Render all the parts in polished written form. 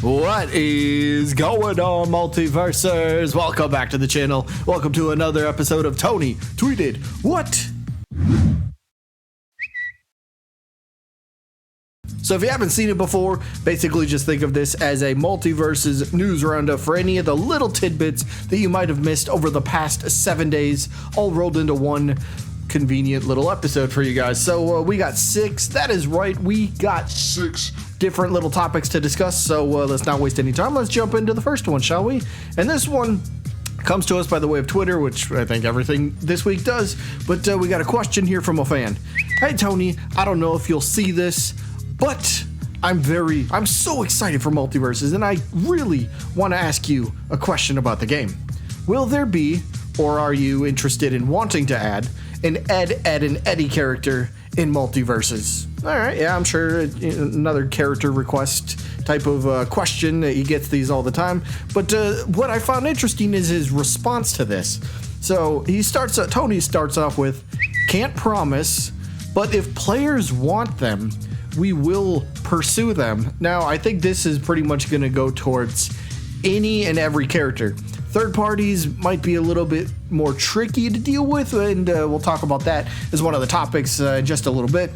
What is going on, Multiversers? Welcome back to the channel. Welcome to another episode of Tony Tweeted What? So if you haven't seen it before, basically just think of this as a Multiversus news roundup for any of the little tidbits that you might have missed over the past 7 days, all rolled into one convenient little episode for you guys. So we got 6. That is right, we got 6 different little topics to discuss. So let's not waste any time. Let's jump into the first one, shall we? And this one comes to us by the way of Twitter, which I think everything this week does. But we got a question here from a fan. Hey Tony, I don't know if you'll see this, but I'm so excited for Multiversus, and I really want to ask you a question about the game. Will there be, or are you interested in wanting to add, an Ed, and Eddie character in Multiversus? All right, yeah, I'm sure another character request type of question. He gets these all the time. But what I found interesting is his response to this. So Tony starts off with, can't promise, but if players want them, we will pursue them. Now, I think this is pretty much going to go towards any and every character. Third parties might be a little bit more tricky to deal with, and we'll talk about that as one of the topics in just a little bit.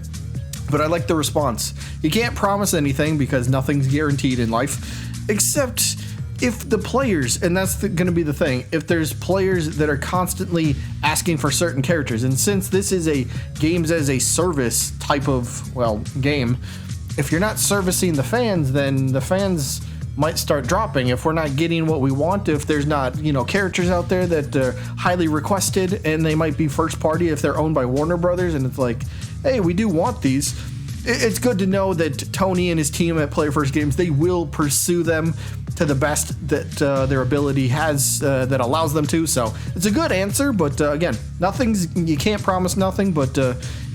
But I like the response. You can't promise anything because nothing's guaranteed in life, except if the players, and that's going to be the thing, if there's players that are constantly asking for certain characters, and since this is a games as a service type of, game, if you're not servicing the fans, then the fans might start dropping. If we're not getting what we want, if there's not, characters out there that are highly requested, and they might be first party if they're owned by Warner Brothers, and it's like, hey, we do want these. It's good to know that Tony and his team at Player First Games, they will pursue them to the best that their ability has, that allows them to. So it's a good answer, but again, you can't promise nothing, but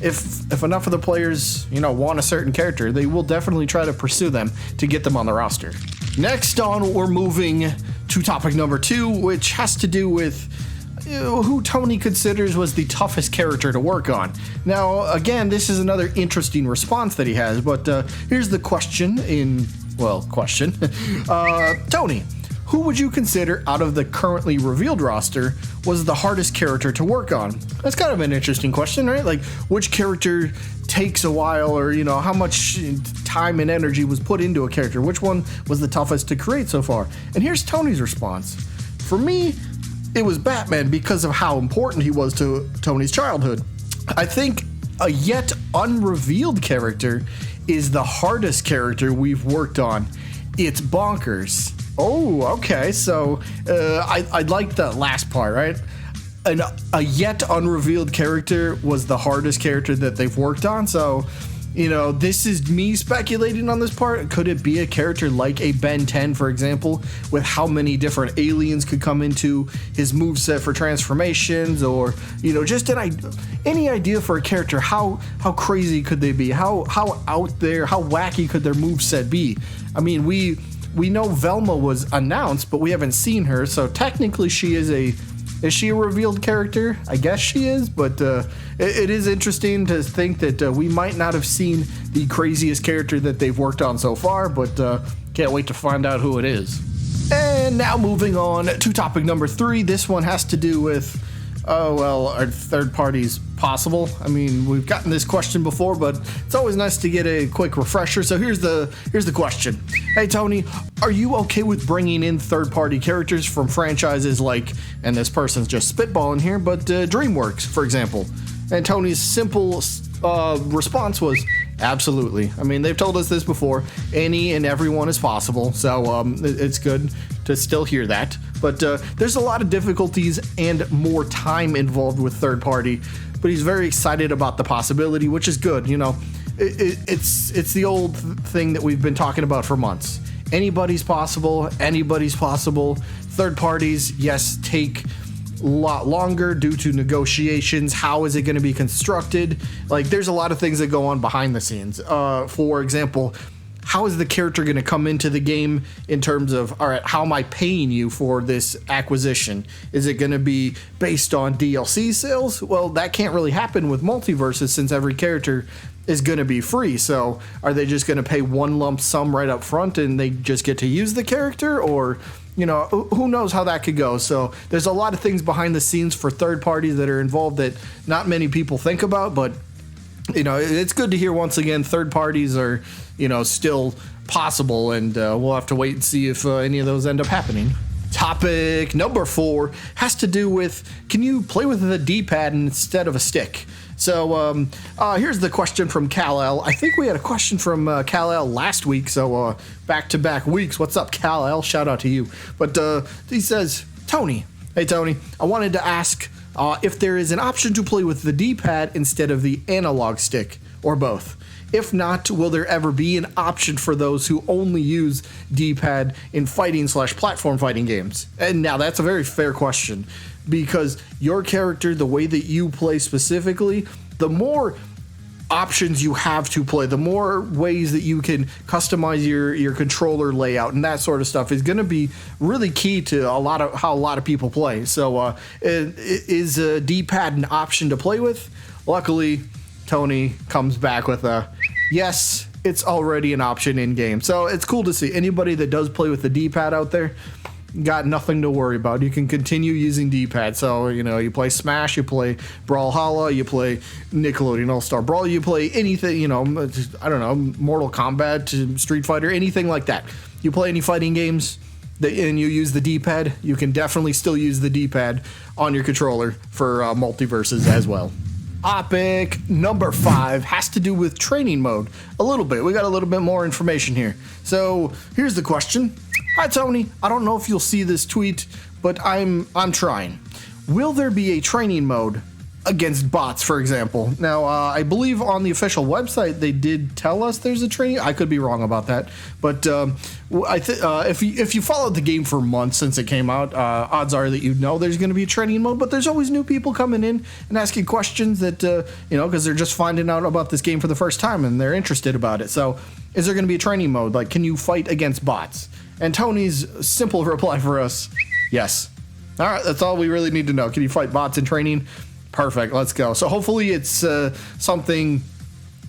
if enough of the players, want a certain character, they will definitely try to pursue them to get them on the roster. Next on, we're moving to topic number 2, which has to do with who Tony considers was the toughest character to work on. Now, again, this is another interesting response that he has, but here's the question Tony, who would you consider out of the currently revealed roster was the hardest character to work on? That's kind of an interesting question, right? Like, which character takes a while, or, how much time and energy was put into a character? Which one was the toughest to create so far? And here's Tony's response. For me, it was Batman because of how important he was to Tony's childhood. I think a yet unrevealed character is the hardest character we've worked on. It's Bonkers. Oh, okay. So I like the last part, right? A yet unrevealed character was the hardest character that they've worked on. So, this is me speculating on this part. Could it be a character like a Ben 10, for example, with how many different aliens could come into his moveset for transformations, or, just any idea for a character? How crazy could they be? How out there, how wacky could their moveset be? I mean, we know Velma was announced, but we haven't seen her, so technically is she a revealed character? I guess she is, but it is interesting to think that we might not have seen the craziest character that they've worked on so far, but can't wait to find out who it is. And now moving on to topic number 3. This one has to do with, are third parties possible? I mean, we've gotten this question before, but it's always nice to get a quick refresher. So here's the question. Hey Tony, are you okay with bringing in third-party characters from franchises like, and this person's just spitballing here, but DreamWorks, for example? And Tony's simple response was, absolutely. I mean, they've told us this before. Any and everyone is possible, so it's good to still hear that. But there's a lot of difficulties and more time involved with third party, but he's very excited about the possibility, which is good. It's the old thing that we've been talking about for months. Anybody's possible. Third parties, yes, take a lot longer due to negotiations. How is it going to be constructed? Like, there's a lot of things that go on behind the scenes. For example, how is the character going to come into the game in terms of, all right, how am I paying you for this acquisition? Is it going to be based on DLC sales? Well, that can't really happen with Multiversus since every character is going to be free. So are they just going to pay one lump sum right up front and they just get to use the character? Or, who knows how that could go. So there's a lot of things behind the scenes for third parties that are involved that not many people think about. But, it's good to hear once again third parties are, still possible. And we'll have to wait and see if any of those end up happening. Topic number 4 has to do with, can you play with the D-pad instead of a stick? So here's the question from Kal-El. I think we had a question from Kal-El last week, so back-to-back weeks. What's up, Kal-El? Shout out to you. But he says, Tony. Hey, Tony. I wanted to ask if there is an option to play with the D-pad instead of the analog stick, or both. If not, will there ever be an option for those who only use D-pad in fighting/platform fighting games? And now that's a very fair question, because your character, the way that you play specifically, the more options you have to play, the more ways that you can customize your controller layout and that sort of stuff is going to be really key to how a lot of people play. So is a D-pad an option to play with? Luckily, Tony comes back with a yes, it's already an option in game. So it's cool to see. Anybody that does play with the D-pad out there, got nothing to worry about. You can continue using D-pad. So, you play Smash, you play Brawlhalla, you play Nickelodeon All-Star Brawl, you play anything, I don't know, Mortal Kombat to Street Fighter, anything like that. You play any fighting games and you use the D-pad, you can definitely still use the D-pad on your controller for Multiversus as well. Topic number 5 has to do with training mode. A little bit. We got a little bit more information here. So here's the question. Hi, Tony. I don't know if you'll see this tweet, but I'm trying. Will there be a training mode against bots, for example? Now, I believe on the official website they did tell us there's a training. I could be wrong about that, but if you followed the game for months since it came out, odds are that there's going to be a training mode. But there's always new people coming in and asking questions that because they're just finding out about this game for the first time and they're interested about it. So, is there going to be a training mode? Like, can you fight against bots? And Tony's simple reply for us: yes. All right, that's all we really need to know. Can you fight bots in training? Perfect, let's go. So hopefully it's something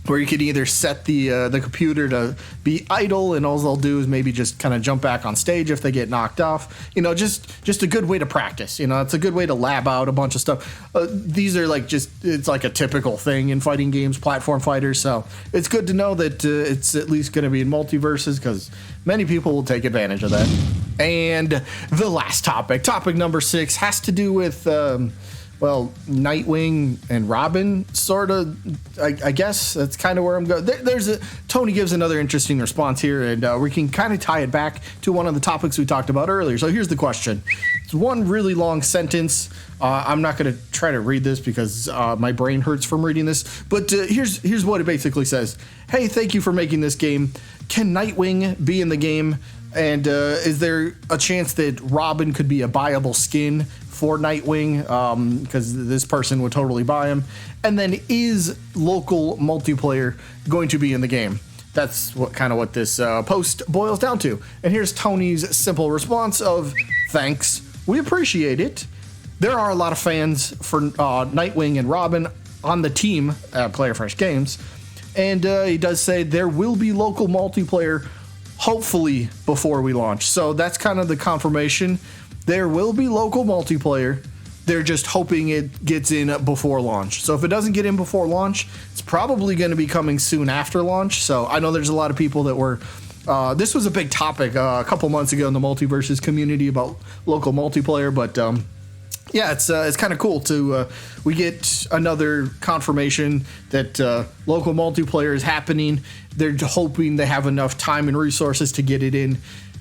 where you can either set the computer to be idle and all they'll do is maybe just kind of jump back on stage if they get knocked off. Just a good way to practice. It's a good way to lab out a bunch of stuff. These are it's like a typical thing in fighting games, platform fighters. So it's good to know that it's at least going to be in Multiversus because many people will take advantage of that. And the last topic number 6, has to do with Nightwing and Robin, sort of. I guess that's kind of where I'm going. Tony gives another interesting response here, and we can kind of tie it back to one of the topics we talked about earlier. So here's the question. It's one really long sentence. I'm not going to try to read this because my brain hurts from reading this. But here's what it basically says. Hey, thank you for making this game. Can Nightwing be in the game? And is there a chance that Robin could be a buyable skin for Nightwing, because this person would totally buy him? And then is local multiplayer going to be in the game? That's what this post boils down to. And here's Tony's simple response of, thanks, we appreciate it. There are a lot of fans for Nightwing and Robin on the team at Player Fresh Games. And he does say there will be local multiplayer hopefully before we launch. So that's kind of the confirmation. There will be local multiplayer. They're just hoping it gets in before launch. So if it doesn't get in before launch, it's probably going to be coming soon after launch. So I know there's a lot of people that were... this was a big topic a couple months ago in the Multiversus community about local multiplayer, but yeah, it's kind of cool to we get another confirmation that local multiplayer is happening. They're hoping they have enough time and resources to get it in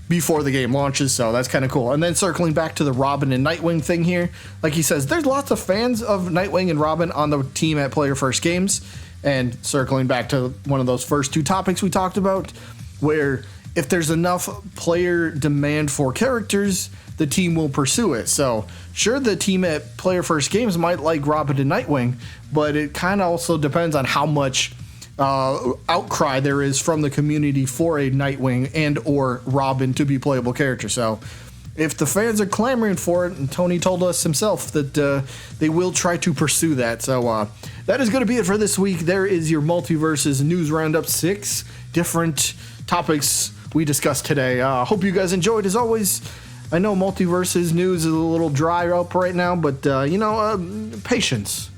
before the game launches, so that's kind of cool. And then circling back to the Robin and Nightwing thing here, like he says, there's lots of fans of Nightwing and Robin on the team at Player First Games. And circling back to one of those first 2 topics we talked about, where if there's enough player demand for characters, the team will pursue it. So sure, the team at Player First Games might like Robin and Nightwing, but it kind of also depends on how much outcry there is from the community for a Nightwing and or Robin to be playable character. So if the fans are clamoring for it, and Tony told us himself that they will try to pursue that. So that is going to be it for this week. There is your Multiversus News Roundup. 6 different topics we discussed today. Hope you guys enjoyed. As always, I know Multiversus news is a little dry up right now, but patience.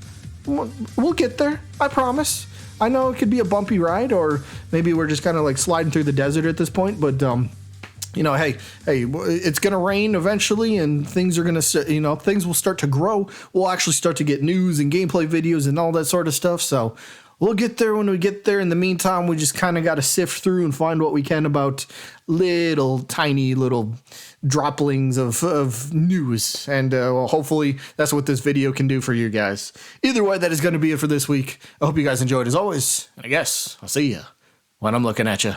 We'll get there. I promise. I know it could be a bumpy ride, or maybe we're just kind of like sliding through the desert at this point, but hey, it's going to rain eventually, and things are going to, things will start to grow. We'll actually start to get news and gameplay videos and all that sort of stuff. So we'll get there when we get there. In the meantime, we just kind of got to sift through and find what we can about tiny little droplings of news. And hopefully that's what this video can do for you guys. Either way, that is going to be it for this week. I hope you guys enjoyed as always. And I guess I'll see you when I'm looking at you.